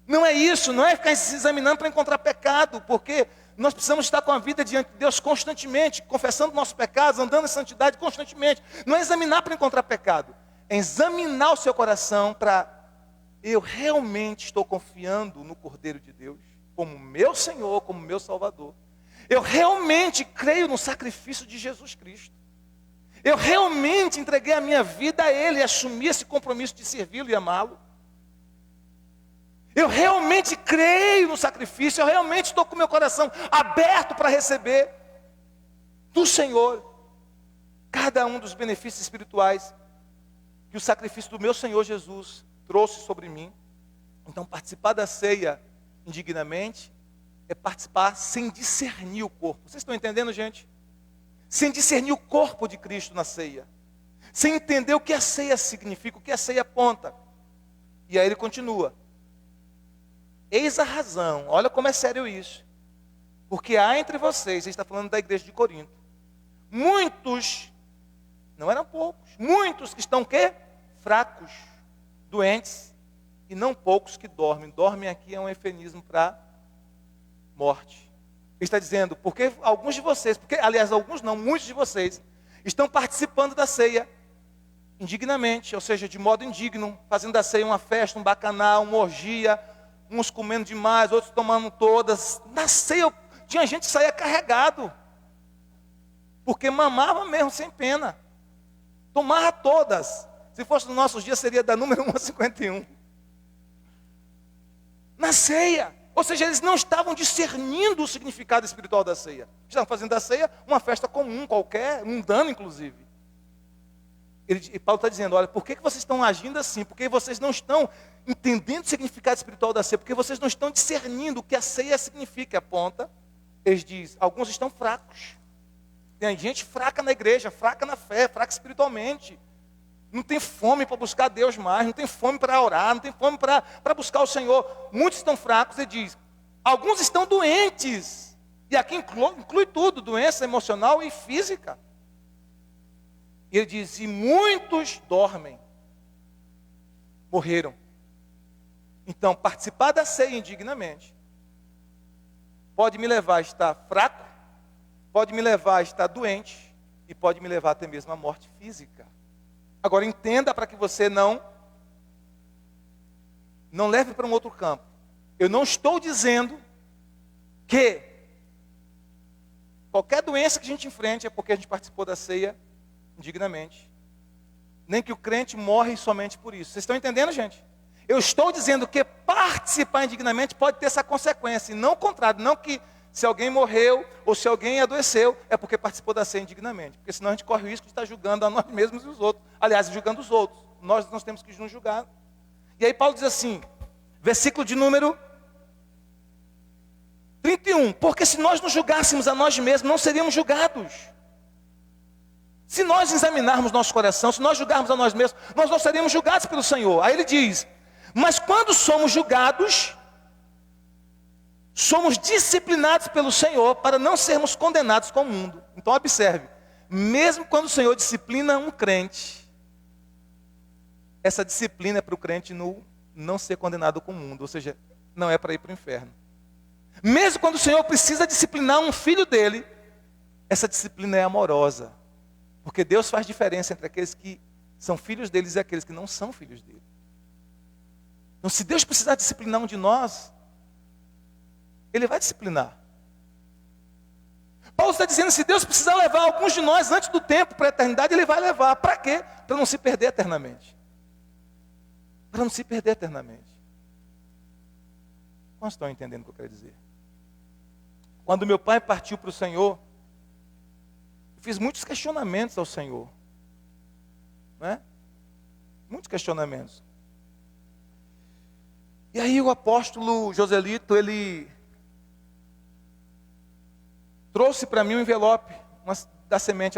[SPEAKER 1] Não é isso, não é ficar se examinando para encontrar pecado, porque nós precisamos estar com a vida diante de Deus constantemente, confessando nossos pecados, andando em santidade constantemente. Não é examinar para encontrar pecado, é examinar o seu coração para eu realmente estou confiando no Cordeiro de Deus, como meu Senhor, como meu Salvador. Eu realmente creio no sacrifício de Jesus Cristo. Eu realmente entreguei a minha vida a Ele e assumi esse compromisso de servi-lo e amá-lo. Eu realmente creio no sacrifício, eu realmente estou com meu coração aberto para receber do Senhor cada um dos benefícios espirituais que o sacrifício do meu Senhor Jesus trouxe sobre mim. Então participar da ceia indignamente é participar sem discernir o corpo. Vocês estão entendendo, gente? Sem discernir o corpo de Cristo na ceia. Sem entender o que a ceia significa, o que a ceia aponta. E aí ele continua. Eis a razão, olha como é sério isso. Porque há entre vocês, ele está falando da igreja de Corinto, muitos, não eram poucos, muitos que estão o quê? Fracos, doentes, e não poucos que dormem. Dormem aqui é um eufemismo para morte. Ele está dizendo, porque alguns de vocês, porque aliás alguns não, muitos de vocês, estão participando da ceia indignamente, ou seja, de modo indigno, fazendo da ceia uma festa, um bacanal, uma orgia, uns comendo demais, outros tomando todas. Na ceia tinha gente que saía carregado, porque mamava mesmo sem pena, tomava todas. Se fosse nos nossos dias seria da número 1 a 51. Na ceia. Ou seja, eles não estavam discernindo o significado espiritual da ceia. Estavam fazendo da ceia uma festa comum, qualquer, mundana inclusive. E Paulo está dizendo, olha, por que vocês estão agindo assim? Porque vocês não estão entendendo o significado espiritual da ceia, porque vocês não estão discernindo o que a ceia significa, aponta. Eles dizem, alguns estão fracos. Tem gente fraca na igreja, fraca na fé, fraca espiritualmente. Não tem fome para buscar Deus mais, não tem fome para orar, não tem fome para buscar o Senhor. Muitos estão fracos, ele diz. Alguns estão doentes. E aqui inclui tudo, doença emocional e física. E ele diz, e muitos dormem. Morreram. Então, participar da ceia indignamente pode me levar a estar fraco, pode me levar a estar doente e pode me levar até mesmo à morte física. Agora entenda para que você não leve para um outro campo. Eu não estou dizendo que qualquer doença que a gente enfrente é porque a gente participou da ceia indignamente. Nem que o crente morre somente por isso. Vocês estão entendendo, gente? Eu estou dizendo que participar indignamente pode ter essa consequência, e não o contrário, não que se alguém morreu ou se alguém adoeceu, é porque participou da ceia indignamente. Porque senão a gente corre o risco de estar julgando a nós mesmos e os outros. Aliás, julgando os outros. Nós temos que nos julgar. E aí Paulo diz assim, versículo de número 31. Porque se nós nos julgássemos a nós mesmos, não seríamos julgados. Se nós examinarmos nosso coração, se nós julgarmos a nós mesmos, nós não seríamos julgados pelo Senhor. Aí ele diz, mas quando somos julgados, somos disciplinados pelo Senhor para não sermos condenados com o mundo. Então observe, mesmo quando o Senhor disciplina um crente, essa disciplina é para o crente não ser condenado com o mundo, ou seja, não é para ir para o inferno. Mesmo quando o Senhor precisa disciplinar um filho dele, essa disciplina é amorosa. Porque Deus faz diferença entre aqueles que são filhos deles e aqueles que não são filhos dele. Então, se Deus precisar disciplinar um de nós, Ele vai disciplinar. Paulo está dizendo que se Deus precisar levar alguns de nós antes do tempo para a eternidade, Ele vai levar. Para quê? Para não se perder eternamente. Para não se perder eternamente. Quantos estão entendendo o que eu quero dizer? Quando meu pai partiu para o Senhor, fiz muitos questionamentos ao Senhor. Né? Muitos questionamentos. E aí o apóstolo Joselito, ele trouxe para mim um envelope da semente